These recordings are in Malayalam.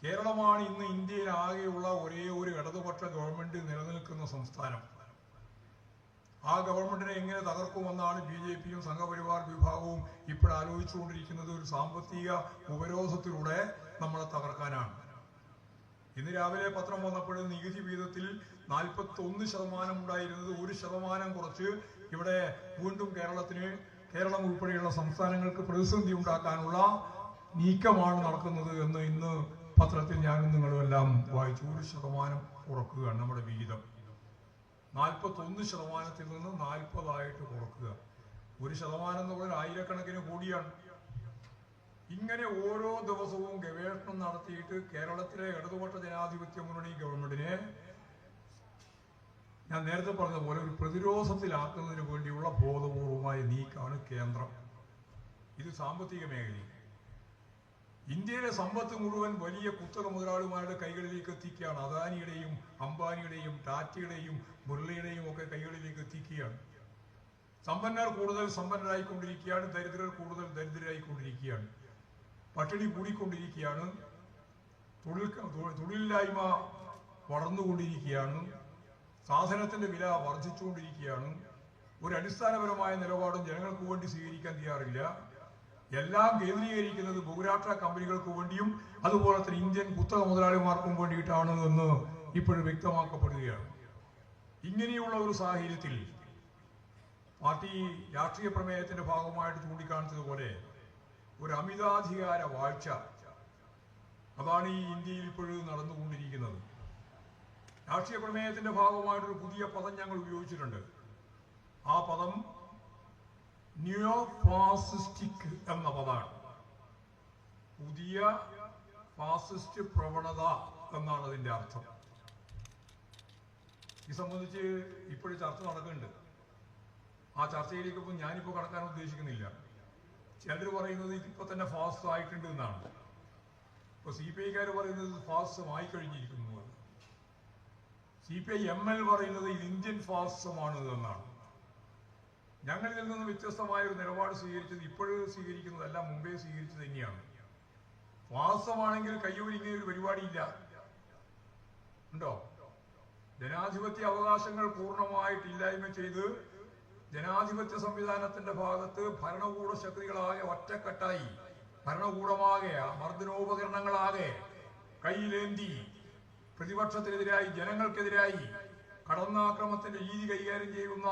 കേരളമാണ് ഇന്ന് ഇന്ത്യയിൽ ആകെയുള്ള ഒരേ ഒരു ഇടതുപക്ഷ ഗവൺമെന്റ് നിലനിൽക്കുന്ന സംസ്ഥാനം. ആ ഗവൺമെന്റിനെ എങ്ങനെ തകർക്കുമെന്നാണ് BJPയും സംഘപരിവാർ വിഭാഗവും ഇപ്പോൾ ആലോചിച്ചുകൊണ്ടിരിക്കുന്നത്. ഒരു സാമ്പത്തിക ഉപരോധത്തിലൂടെ നമ്മളെ തകർക്കാനാണ്. ഇന്ന് രാവിലെ പത്രം വന്നപ്പോൾ നികുതി വിഹിതത്തിൽ 41% ഉണ്ടായിരുന്നത് 1% കുറച്ച് ഇവിടെ വീണ്ടും കേരളം ഉൾപ്പെടെയുള്ള സംസ്ഥാനങ്ങൾക്ക് പ്രതിസന്ധി ഉണ്ടാക്കാനുള്ള നീക്കമാണ് നടക്കുന്നത് എന്ന് ഇന്ന് പത്രത്തിൽ ഞാനും നിങ്ങളും എല്ലാം വായിച്ചു. 1% കുറക്കുകയാണ് നമ്മുടെ വിഹിതം. 41% നിന്ന് 40% കുറക്കുക. 1% എന്ന് പറഞ്ഞാൽ ആയിരക്കണക്കിന് കോടിയാണ്. ഇങ്ങനെ ഓരോ ദിവസവും ഗവേഷണം നടത്തിയിട്ട് കേരളത്തിലെ ഇടതുപക്ഷ ജനാധിപത്യ മുന്നണി ഗവൺമെന്റിനെ ഞാൻ നേരത്തെ പറഞ്ഞതുപോലെ ഒരു പ്രതിരോധത്തിലാക്കുന്നതിന് വേണ്ടിയുള്ള ബോധപൂർവമായ നീക്കമാണ് കേന്ദ്രം. ഇത് സാമ്പത്തിക മേഖലയിൽ ഇന്ത്യയിലെ സമ്പത്ത് മുഴുവൻ വലിയ കുത്തക മുതലാളിമാരുടെ കൈകളിലേക്ക് എത്തിക്കുകയാണ്. അദാനിയുടെയും അംബാനിയുടെയും ടാറ്റയുടെയും മുരളിയുടെയും ഒക്കെ കൈകളിലേക്ക് എത്തിക്കുകയാണ്. സമ്പന്നർ കൂടുതൽ സമ്പന്നരായിക്കൊണ്ടിരിക്കുകയാണ്, ദരിദ്രർ കൂടുതൽ ദരിദ്രരായിക്കൊണ്ടിരിക്കുകയാണ്. പട്ടിണി കൂടിക്കൊണ്ടിരിക്കുകയാണ്, തൊഴിലില്ലായ്മ വളർന്നുകൊണ്ടിരിക്കുകയാണ്, സാധനത്തിന്റെ വില വർദ്ധിച്ചുകൊണ്ടിരിക്കുകയാണ്. ഒരു അടിസ്ഥാനപരമായ നിലപാടും ജനങ്ങൾക്ക് വേണ്ടി സ്വീകരിക്കാൻ തയ്യാറില്ല. എല്ലാം കേന്ദ്രീകരിക്കുന്നത് ബഹുരാഷ്ട്ര കമ്പനികൾക്ക് വേണ്ടിയും അതുപോലെ തന്നെ ഇന്ത്യൻ കുത്തക മുതലാളിമാർക്കും വേണ്ടിയിട്ടാണ് എന്ന് ഇപ്പോഴും വ്യക്തമാക്കപ്പെടുകയാണ്. ഇങ്ങനെയുള്ള ഒരു സാഹചര്യത്തിൽ പാർട്ടി രാഷ്ട്രീയ പ്രമേയത്തിന്റെ ഭാഗമായിട്ട് ചൂണ്ടിക്കാണിച്ചതുപോലെ ഒരു അമിതാധികാര വാഴ്ച, അതാണ് ഈ ഇന്ത്യയിൽ ഇപ്പോഴും നടന്നുകൊണ്ടിരിക്കുന്നത്. രാഷ്ട്രീയ പ്രമേയത്തിന്റെ ഭാഗമായിട്ടൊരു പുതിയ പദം ഞങ്ങൾ ഉപയോഗിച്ചിട്ടുണ്ട്. ആ പദം നിയോ ഫാസിസ്റ്റിക് എന്ന പദമാണ്. പുതിയ ഫാസിസ്റ്റ് പ്രവണത എന്നാണ് അതിന്റെ അർത്ഥം. ഇത് സംബന്ധിച്ച് ഇപ്പോഴും ചർച്ച നടക്കുന്നുണ്ട്. ആ ചർച്ചയിലേക്ക് ഇപ്പം ഞാനിപ്പോൾ കടക്കാൻ ഉദ്ദേശിക്കുന്നില്ല. ചിലർ പറയുന്നത് ഇതിപ്പോ തന്നെ ഫാസ്റ്റ് ആയിട്ടുണ്ട് എന്നാണ്. ഇപ്പൊ CPI പറയുന്നത് ഫാസിസമായി കഴിഞ്ഞിരിക്കുന്നു. CPI-ML പറയുന്നത് ഇത് ഇന്ത്യൻ ഫാസിസമാണ് എന്നാണ്. ഞങ്ങൾ ഇതിൽ നിന്ന് വ്യത്യസ്തമായ ഒരു നിലപാട് സ്വീകരിച്ചത് ഇപ്പോഴും സ്വീകരിക്കുന്നതല്ല, മുമ്പേ സ്വീകരിച്ചത് തന്നെയാണ്. ഫാസിസമാണെങ്കിൽ കയ്യൊരുങ്ങിയ ഒരു പരിപാടിയില്ല. ഉണ്ടോ? ജനാധിപത്യ അവകാശങ്ങൾ പൂർണ്ണമായിട്ട് ഇല്ലായ്മ ചെയ്ത് ജനാധിപത്യ സംവിധാനത്തിന്റെ ഭാഗത്ത് ഭരണകൂട ശക്തികളാകെ ഒറ്റക്കെട്ടായി, ഭരണകൂടമാകെ മർദ്ദനോപകരണങ്ങളാകെ കയ്യിലേന്തി പ്രതിപക്ഷത്തിനെതിരായി, ജനങ്ങൾക്കെതിരായി കടന്നാക്രമണത്തിന്റെ രീതി കൈകാര്യം ചെയ്യുന്ന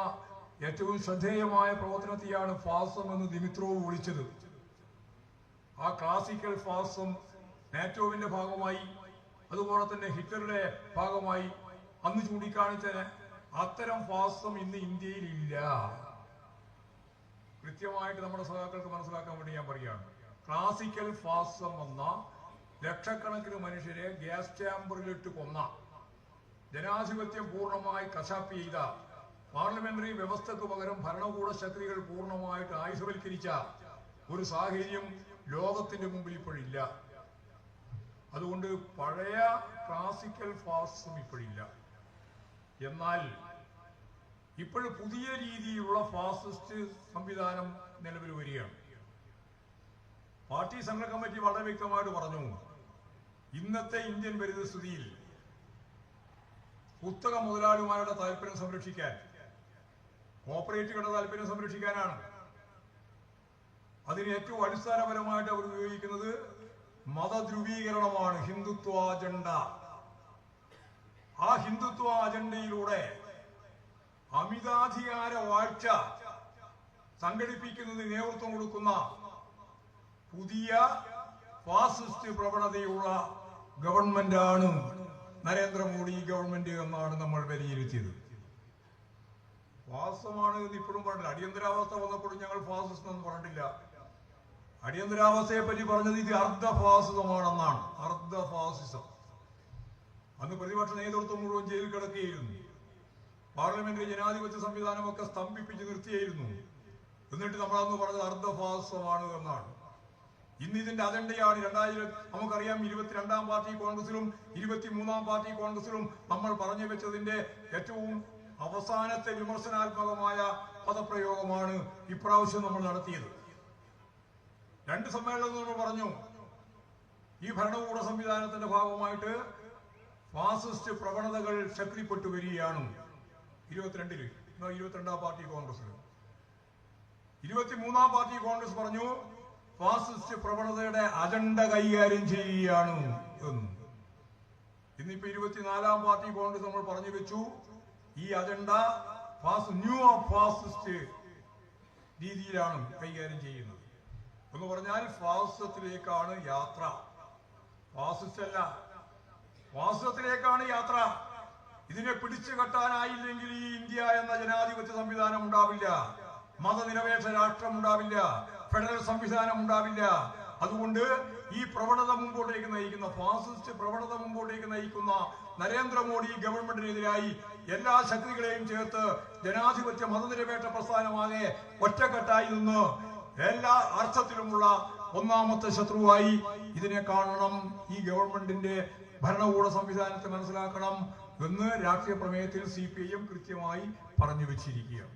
ഏറ്റവും ശ്രദ്ധേയമായ പ്രവർത്തനത്തെയാണ് ഫാസിസം എന്ന് ദിമിത്രോവ് വിളിച്ചത്. ആ ക്ലാസിക്കൽ ഫാസിസം നാറ്റോവിന്റെ ഭാഗമായി, അതുപോലെ തന്നെ ഹിറ്റ്ലറുടെ ഭാഗമായി അന്ന് ചൂണ്ടിക്കാണിച്ച അത്തരം ഫാസിസം ഇന്ന് ഇന്ത്യയിൽ ഇല്ല. കൃത്യമായിട്ട് നമ്മുടെ സഖാക്കൾക്ക് മനസ്സിലാക്കാൻ വേണ്ടി ഞാൻ പറയുകയാണ്. ക്ലാസിക്കൽ ഫാസിസം എന്ന ലക്ഷക്കണക്കിന് മനുഷ്യരെ ഗ്യാസ് ചാമ്പറിലിട്ട് കൊന്ന, ജനാധിപത്യം പൂർണ്ണമായി കശാപ്പ് ചെയ്ത, പാർലമെന്ററി വ്യവസ്ഥക്ക് പകരം ഭരണകൂട ശക്തികൾ പൂർണ്ണമായിട്ട് ആയുധവൽക്കരിച്ച ഒരു സാഹചര്യം ലോകത്തിന്റെ മുമ്പിൽ ഇപ്പോഴില്ല. അതുകൊണ്ട് പഴയ ക്ലാസിക്കൽ ഫാസിസം ഇപ്പോഴില്ല. എന്നാൽ ഇപ്പോഴും പുതിയ രീതിയിലുള്ള ഫാസിസ്റ്റ് സംവിധാനം നിലവിൽ വരികയാണ്. പാർട്ടി സംഘ കമ്മിറ്റി വളരെ വ്യക്തമായിട്ട് പറഞ്ഞു, ഇന്നത്തെ ഇന്ത്യൻ പരിതസ്ഥിതിയിൽ കുത്തക മുതലാളിമാരുടെ താല്പര്യം സംരക്ഷിക്കാൻ, കോർപ്പറേറ്റുകളുടെ താല്പര്യം സംരക്ഷിക്കാനാണ്. അതിന് ഏറ്റവും അടിസ്ഥാനപരമായിട്ട് അവർ ഉപയോഗിക്കുന്നത് മതധ്രുവീകരണമാണ്, ഹിന്ദുത്വ അജണ്ട. ആ ഹിന്ദുത്വ അജണ്ടയിലൂടെ അമിതാധികാര വാഴ്ച സംഘടിപ്പിക്കുന്നതിന് നേതൃത്വം കൊടുക്കുന്ന പുതിയ ഫാസിസ്റ്റ് പ്രവണതയുള്ള ഗവൺമെന്റാണ് നരേന്ദ്രമോദി ഗവൺമെന്റ് എന്നാണ് നമ്മൾ വിലയിരുത്തിയത്. ഫാസിസമാണ് എന്ന് ഇപ്പോഴും പറഞ്ഞില്ല. അടിയന്തരാവസ്ഥ വന്നപ്പോഴും ഞങ്ങൾ ഫാസിസ്റ്റ് എന്ന് പറഞ്ഞിട്ടില്ല. അടിയന്തരാവസ്ഥയെ പറ്റി പറഞ്ഞത് ഇത് അർദ്ധ ഫാസിസമാണെന്നാണ്. അർദ്ധ ഫാസിസം. അന്ന് പ്രതിപക്ഷ നേതൃത്വം മുഴുവൻ ജയിലിൽ കിടക്കുകയായിരുന്നു. പാർലമെന്ററി ജനാധിപത്യ സംവിധാനമൊക്കെ സ്തംഭിപ്പിച്ച് നിർത്തിയായിരുന്നു. എന്നിട്ട് നമ്മളന്ന് പറഞ്ഞത് അർദ്ധ ഫാസിസമാണ് എന്നാണ്. ഇന്ന് ഇതിന്റെ അജണ്ടയാണ്. നമുക്കറിയാം, 22-ാം പാർട്ടി കോൺഗ്രസിലും 23-ാം പാർട്ടി കോൺഗ്രസിലും നമ്മൾ പറഞ്ഞു വെച്ചതിന്റെ ഏറ്റവും അവസാനത്തെ വിമർശനാത്മകമായ പദപ്രയോഗമാണ് ഇപ്രാവശ്യം നമ്മൾ നടത്തിയത്. 2 സമ്മേളനത്തിൽ നമ്മൾ പറഞ്ഞു, ഈ ഭരണകൂട സംവിധാനത്തിന്റെ ഭാഗമായിട്ട് ഫാസിസ്റ്റ് പ്രവണതകൾ ശക്തിപ്പെട്ടു വരികയാണ്. 22-ാം പാർട്ടി കോൺഗ്രസ്, 23-ാം പാർട്ടി കോൺഗ്രസ് പറഞ്ഞു ഫാസിസ്റ്റ് പ്രവണതയുടെ അജണ്ട കൈകാര്യം ചെയ്യുകയാണ് എന്ന്. ഇന്നിപ്പോ 24-ാം പാർട്ടി കോൺഗ്രസ് നമ്മൾ പറഞ്ഞു വെച്ചു ഈ അജണ്ട ന്യൂ ഫാസിസ്റ്റ് രീതിയിലാണ് കൈകാര്യം ചെയ്യുന്നത് എന്ന് പറഞ്ഞാൽ ഫാസിസത്തിലേക്കാണ് യാത്ര. ഫാസിസ്റ്റ് അല്ല, ഫാസിസത്തിലേക്കാണ് യാത്ര. ഇതിനെ പിടിച്ചു കെട്ടാനായില്ലെങ്കിൽ ഈ ഇന്ത്യ എന്ന ജനാധിപത്യ സംവിധാനം ഉണ്ടാവില്ല, മതനിരപേക്ഷ രാഷ്ട്രം ഉണ്ടാവില്ല, ഫെഡറൽ സംവിധാനം ഉണ്ടാവില്ല. അതുകൊണ്ട് ഈ പ്രവണത മുമ്പോട്ടേക്ക് നയിക്കുന്ന ഫാസിസ്റ്റ് പ്രവണത മുമ്പോട്ടേക്ക് നയിക്കുന്ന നരേന്ദ്രമോദി ഗവൺമെന്റിനെതിരായി എല്ലാ ശക്തികളെയും ചേർത്ത് ജനാധിപത്യ മതനിരപേക്ഷ പ്രസ്ഥാനമാകെ ഒറ്റക്കെട്ടായി നിന്ന് എല്ലാ അർത്ഥത്തിലുമുള്ള ഒന്നാമത്തെ ശത്രുവായി ഇതിനെ കാണണം. ഈ ഗവൺമെന്റിന്റെ ഭരണകൂട സംവിധാനത്തെ മനസ്സിലാക്കണം എന്ന് രാഷ്ട്രീയ പ്രമേയത്തിൽ CPIM കൃത്യമായി പറഞ്ഞു വെച്ചിരിക്കുകയാണ്.